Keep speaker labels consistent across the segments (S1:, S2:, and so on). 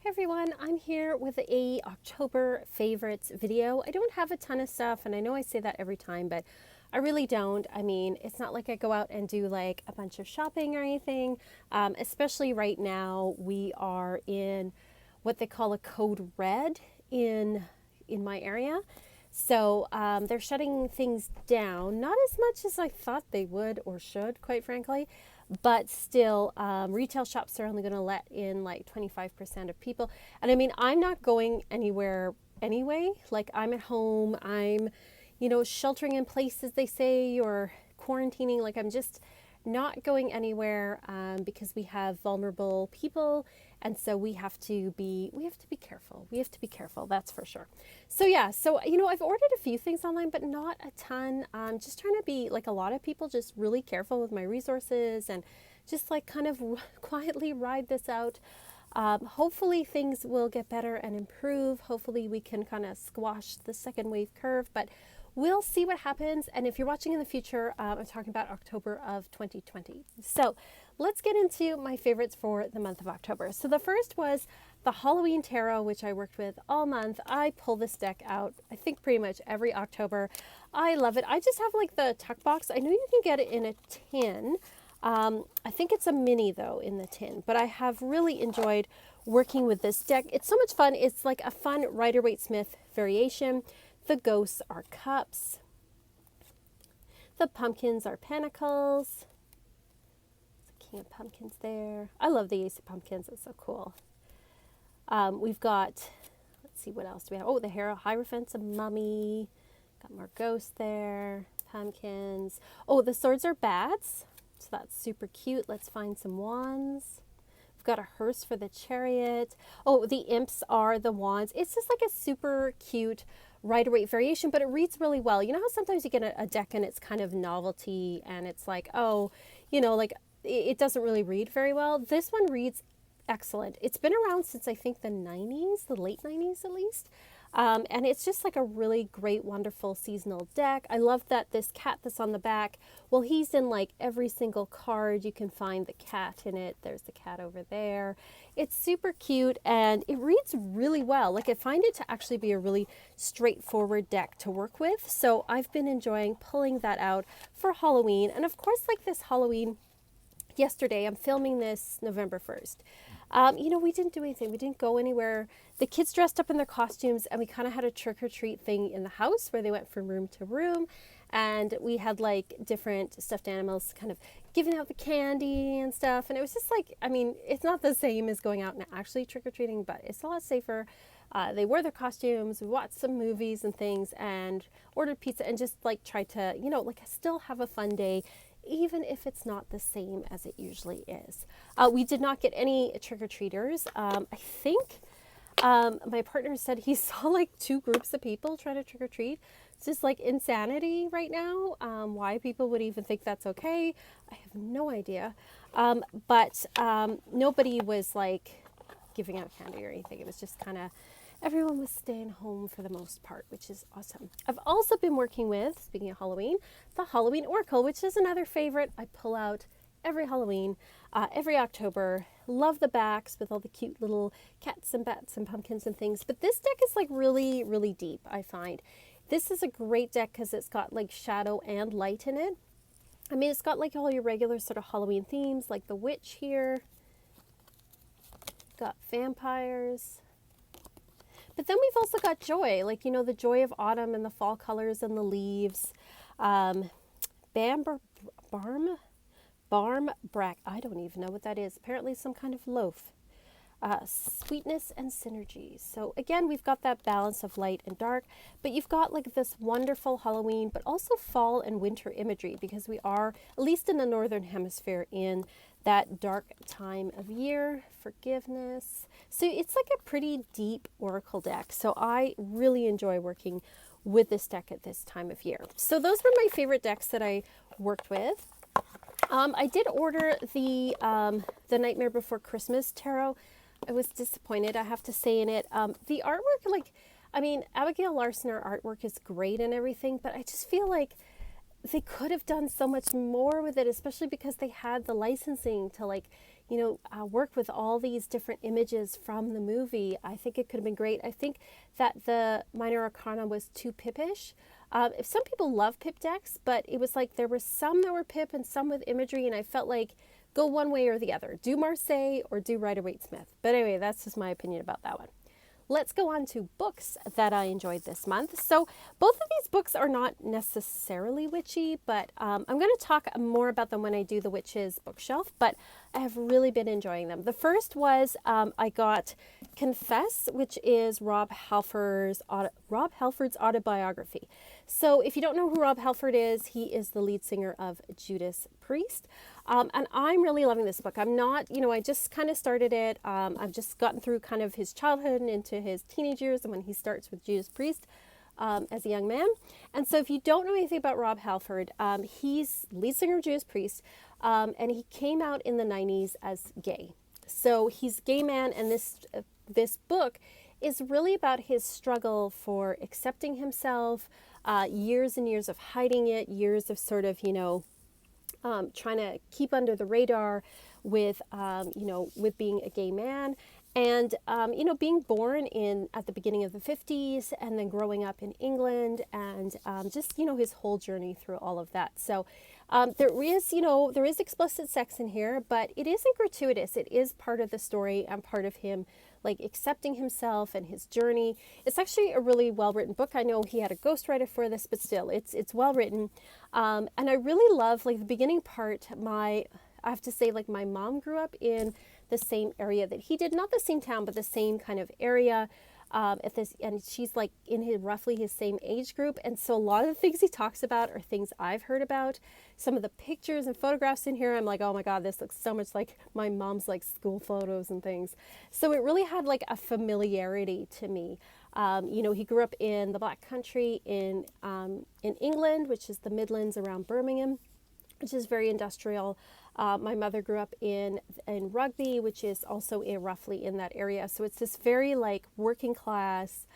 S1: Hey everyone, I'm here with a October favorites video. I don't have a ton of stuff, and I know I say that every time, but I really don't. I mean, it's not like I go out and do like a bunch of shopping or anything. Especially right now, we are in what they call a code red in my area. So they're shutting things down, not as much as I thought they would or should, quite frankly. But still, retail shops are only going to let in like 25% of people. And I mean, I'm not going anywhere anyway. Like, I'm at home, sheltering in place, as they say, or quarantining. Like, I'm just not going anywhere because we have vulnerable people, and so we have to be careful. We have to be careful, that's for sure. So I've ordered a few things online, but not a ton. Just trying to be, like a lot of people, just really careful with my resources and just like kind of quietly ride this out. Hopefully things will get better and improve. Hopefully we can kind of squash the second wave curve, but we'll see what happens. And if you're watching in the future, I'm talking about October of 2020. So let's get into my favorites for the month of October. So the first was the Halloween Tarot, which I worked with all month. I pull this deck out, I think, pretty much every October. I love it. I just have like the tuck box. I know you can get it in a tin. I think it's a mini though in the tin, but I have really enjoyed working with this deck. It's so much fun. It's like a fun Rider-Waite-Smith variation. The ghosts are cups. The pumpkins are pentacles. There's a king of pumpkins there. I love the ace of pumpkins. It's so cool. We've got, let's see, what else do we have? Oh, the Hierophant's a mummy. Got more ghosts there. Pumpkins. Oh, the swords are bats. So that's super cute. Let's find some wands. We've got a hearse for the chariot. Oh, the imps are the wands. It's just like a super cute Rider-Waite variation, but it reads really well. You know how sometimes you get a deck and it's kind of novelty and it's like, oh, like it doesn't really read very well. This one reads excellent. It's been around since I think the 90s, the late 90s at least. And it's just like a really great, wonderful seasonal deck. I love that this cat that's on the back, well, he's in like every single card. You can find the cat in it. There's the cat over there. It's super cute and it reads really well. Like, I find it to actually be a really straightforward deck to work with. So I've been enjoying pulling that out for Halloween. And of course, like this Halloween, yesterday, I'm filming this November 1st. We didn't do anything. We didn't go anywhere. The kids dressed up in their costumes and we kind of had a trick or treat thing in the house where they went from room to room. And we had like different stuffed animals kind of giving out the candy and stuff. And it was just like, I mean, it's not the same as going out and actually trick or treating, but it's a lot safer. They wore their costumes, we watched some movies and things, and ordered pizza and just like tried to, still have a fun day, even if it's not the same as it usually is. We did not get any trick-or-treaters. I think my partner said he saw like 2 groups of people trying to trick-or-treat. It's just like insanity right now. Why people would even think that's okay, I have no idea. But nobody was like giving out candy or anything. It was just kind of, everyone was staying home for the most part, which is awesome. I've also been working with, speaking of Halloween, the Halloween Oracle, which is another favorite I pull out every Halloween, every October. Love the backs with all the cute little cats and bats and pumpkins and things. But this deck is like really, really deep, I find. This is a great deck because it's got like shadow and light in it. I mean, it's got like all your regular sort of Halloween themes, like the witch here. Got vampires. But then we've also got joy, like, the joy of autumn and the fall colors and the leaves. Barm brack, I don't even know what that is. Apparently some kind of loaf. Sweetness and synergy. So again, we've got that balance of light and dark, but you've got like this wonderful Halloween, but also fall and winter imagery, because we are, at least in the Northern Hemisphere, in that dark time of year. Forgiveness. So it's like a pretty deep oracle deck. So I really enjoy working with this deck at this time of year. So those were my favorite decks that I worked with. I did order the Nightmare Before Christmas tarot. I was disappointed, I have to say, in it. The artwork, Abigail Larson, her artwork is great and everything, but I just feel like they could have done so much more with it, especially because they had the licensing to work with all these different images from the movie. I think it could have been great. I think that the Minor Arcana was too pippish. If some people love pip decks, but it was like there were some that were pip and some with imagery, and I felt like go one way or the other. Do Marseille or do Rider-Waite-Smith. But anyway, that's just my opinion about that one. Let's go on to books that I enjoyed this month. So both of these books are not necessarily witchy, but I'm going to talk more about them when I do the Witches bookshelf, but I have really been enjoying them. The first was I got Confess, which is Rob Halford's autobiography. So if you don't know who Rob Halford is, he is the lead singer of Judas Priest. And I'm really loving this book. I'm not, I just kind of started it. I've just gotten through kind of his childhood and into his teenage years and when he starts with Judas Priest as a young man. And so if you don't know anything about Rob Halford, he's lead singer of Judas Priest, and he came out in the 90s as gay. So he's a gay man, and this book is really about his struggle for accepting himself, years and years of hiding it, years of sort of, trying to keep under the radar with being a gay man, and being born at the beginning of the 50s and then growing up in England, and just his whole journey through all of that. So there is explicit sex in here, but it isn't gratuitous. It is part of the story and part of him like accepting himself and his journey. It's actually a really well-written book. I know he had a ghostwriter for this, but still, it's well-written. And I really love like the beginning part. I have to say, like, my mom grew up in the same area that he did, not the same town, but the same kind of area. And she's like in roughly his same age group, and so a lot of the things he talks about are things I've heard about. Some of the pictures and photographs in here, I'm like, oh my god, this looks so much like my mom's like school photos and things. So it really had like a familiarity to me. He grew up in the Black Country in England, which is the Midlands around Birmingham, which is very industrial. My mother grew up in Rugby, which is also roughly in that area. So it's this very like working class,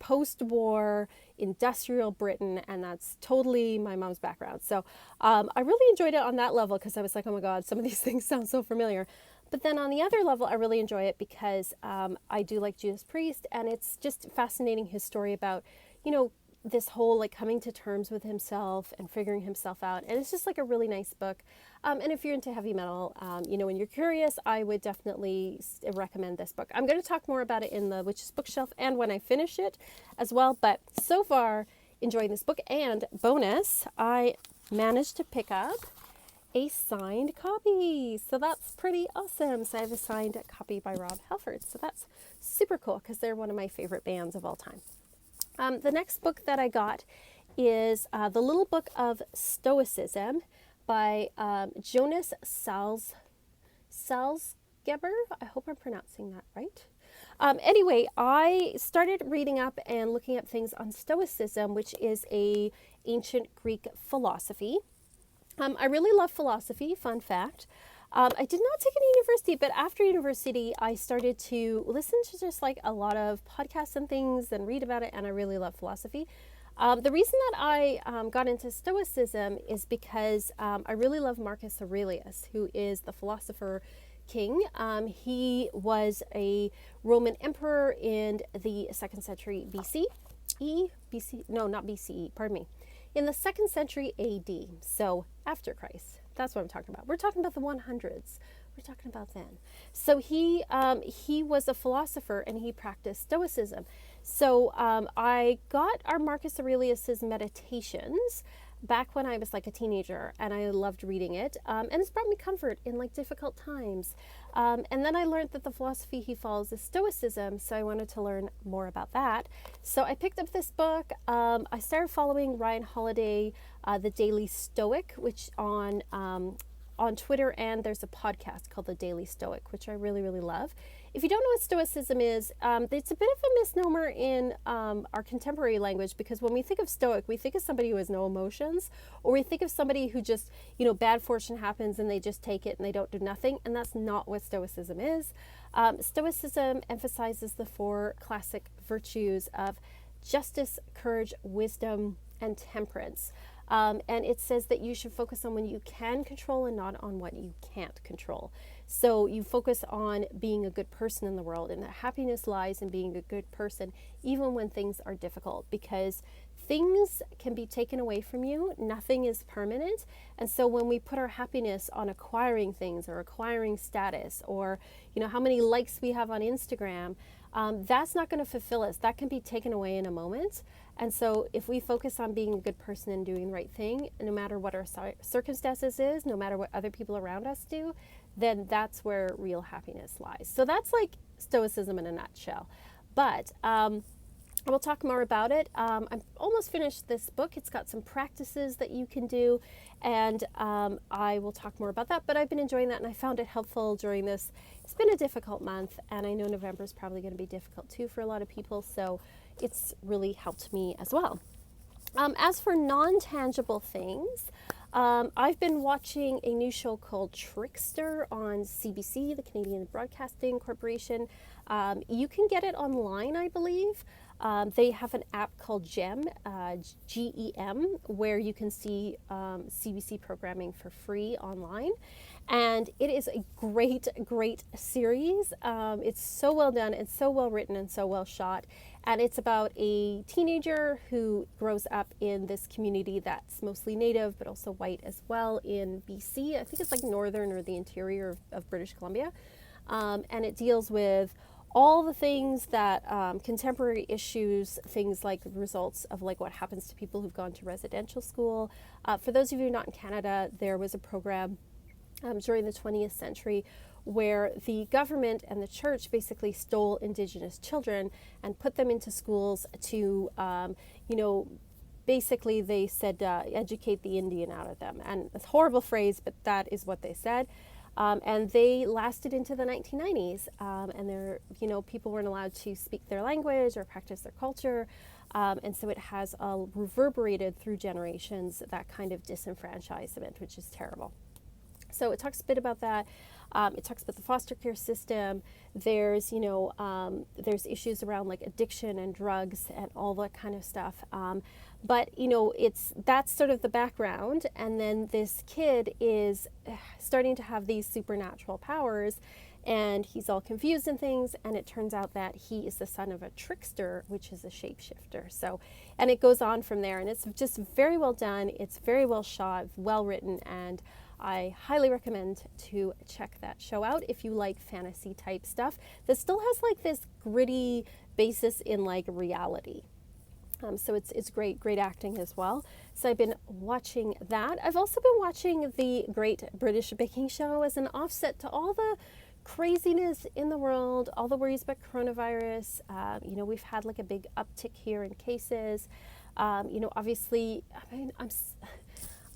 S1: post-war industrial Britain, and that's totally my mom's background. So I really enjoyed it on that level because I was like, oh my god, some of these things sound so familiar. But then on the other level, I really enjoy it because I do like Judas Priest, and it's just fascinating his story about, this whole like coming to terms with himself and figuring himself out. And it's just like a really nice book. And if you're into heavy metal, and you're curious, I would definitely recommend this book. I'm going to talk more about it in the Witches bookshelf and when I finish it as well. But so far, enjoying this book. And bonus, I managed to pick up a signed copy. So that's pretty awesome. So I have a signed copy by Rob Halford. So that's super cool because they're one of my favorite bands of all time. The next book that I got is The Little Book of Stoicism by Jonas Salzgeber. I hope I'm pronouncing that right. Anyway, I started reading up and looking up things on Stoicism, which is a ancient Greek philosophy. I really love philosophy, fun fact. I did not take it in university, but after university, I started to listen to just like a lot of podcasts and things and read about it, and I really love philosophy. The reason that I got into Stoicism is because I really love Marcus Aurelius, who is the philosopher king. He was a Roman emperor in the 2nd century in the 2nd century AD, so after Christ. That's what I'm talking about. We're talking about the 100s. We're talking about then. So he was a philosopher and he practiced Stoicism. So I got our Marcus Aurelius's Meditations back when I was like a teenager, and I loved reading it. And it's brought me comfort in like difficult times. And then I learned that the philosophy he follows is Stoicism, so I wanted to learn more about that. So I picked up this book. I started following Ryan Holiday, The Daily Stoic, which on Twitter, and there's a podcast called The Daily Stoic, which I really, really love. If you don't know what Stoicism is, it's a bit of a misnomer in our contemporary language, because when we think of Stoic, we think of somebody who has no emotions, or we think of somebody who just, bad fortune happens and they just take it and they don't do nothing, and that's not what Stoicism is. Stoicism emphasizes the 4 classic virtues of justice, courage, wisdom, and temperance. And it says that you should focus on what you can control and not on what you can't control. So you focus on being a good person in the world, and that happiness lies in being a good person, even when things are difficult, because things can be taken away from you. Nothing is permanent. And so when we put our happiness on acquiring things or acquiring status, or how many likes we have on Instagram, that's not going to fulfill us. That can be taken away in a moment. And so if we focus on being a good person and doing the right thing, no matter what our circumstances is, no matter what other people around us do, then that's where real happiness lies. So that's like Stoicism in a nutshell. But I will talk more about it. I'm almost finished this book. It's got some practices that you can do, and I will talk more about that. But I've been enjoying that, and I found it helpful during this. It's been a difficult month, and I know November is probably going to be difficult too for a lot of people, so it's really helped me as well. As for non-tangible things, I've been watching a new show called Trickster on CBC, the Canadian Broadcasting Corporation. You can get it online, I believe. They have an app called GEM, GEM, where you can see CBC programming for free online. And it is a great, great series. It's so well done, it's so well written and so well shot. And it's about a teenager who grows up in this community that's mostly Native, but also white as well in BC. I think it's like northern or the interior of British Columbia. And it deals with all the things that contemporary issues, things like results of like what happens to people who've gone to residential school. For those of you not in Canada, there was a program during the 20th century where the government and the church basically stole Indigenous children and put them into schools to, basically they said educate the Indian out of them. And it's a horrible phrase, but that is what they said. And they lasted into the 1990s, and people weren't allowed to speak their language or practice their culture, and so it has reverberated through generations, that kind of disenfranchisement, which is terrible. So it talks a bit about that. It talks about the foster care system. There's there's issues around like addiction and drugs and all that kind of stuff. But that's sort of the background, and then this kid is starting to have these supernatural powers, and he's all confused and things, and it turns out that he is the son of a trickster, which is a shapeshifter. So, and it goes on from there, and it's just very well done. It's very well shot, well written, and I highly recommend to check that show out if you like fantasy type stuff that still has like this gritty basis in like reality. So it's great acting as well. So I've been watching that. I've also been watching the Great British Baking Show as an offset to all the craziness in the world, all the worries about coronavirus. We've had like a big uptick here in cases. Obviously,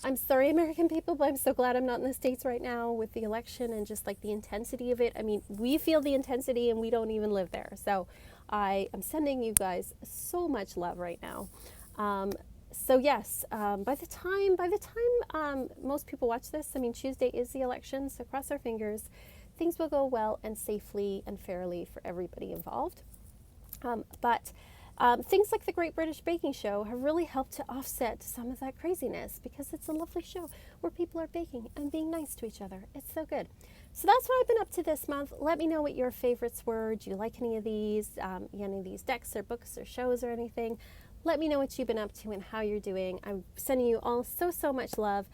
S1: I'm sorry, American people, but I'm so glad I'm not in the States right now with the election and just like the intensity of it. I mean, we feel the intensity and we don't even live there. So I am sending you guys so much love right now. So yes, by the time most people watch this, I mean, Tuesday is the election, so cross our fingers, things will go well and safely and fairly for everybody involved. But things like the Great British Baking Show have really helped to offset some of that craziness, because it's a lovely show where people are baking and being nice to each other. It's so good. So that's what I've been up to this month. Let me know what your favorites were. Do you like any of these decks or books or shows or anything? Let me know what you've been up to and how you're doing. I'm sending you all so much love.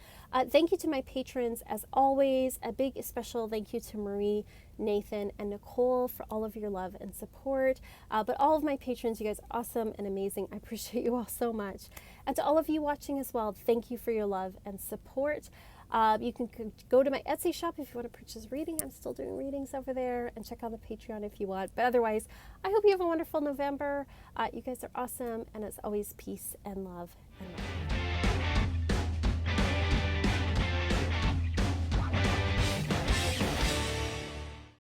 S1: Thank you to my patrons, as always. A big special thank you to Marie, Nathan, and Nicole for all of your love and support. But all of my patrons, you guys are awesome and amazing. I appreciate you all so much. And to all of you watching as well, thank you for your love and support. You can go to my Etsy shop if you want to purchase reading. I'm still doing readings over there, and check out the Patreon if you want. But otherwise, I hope you have a wonderful November. You guys are awesome, and as always, peace and love and light.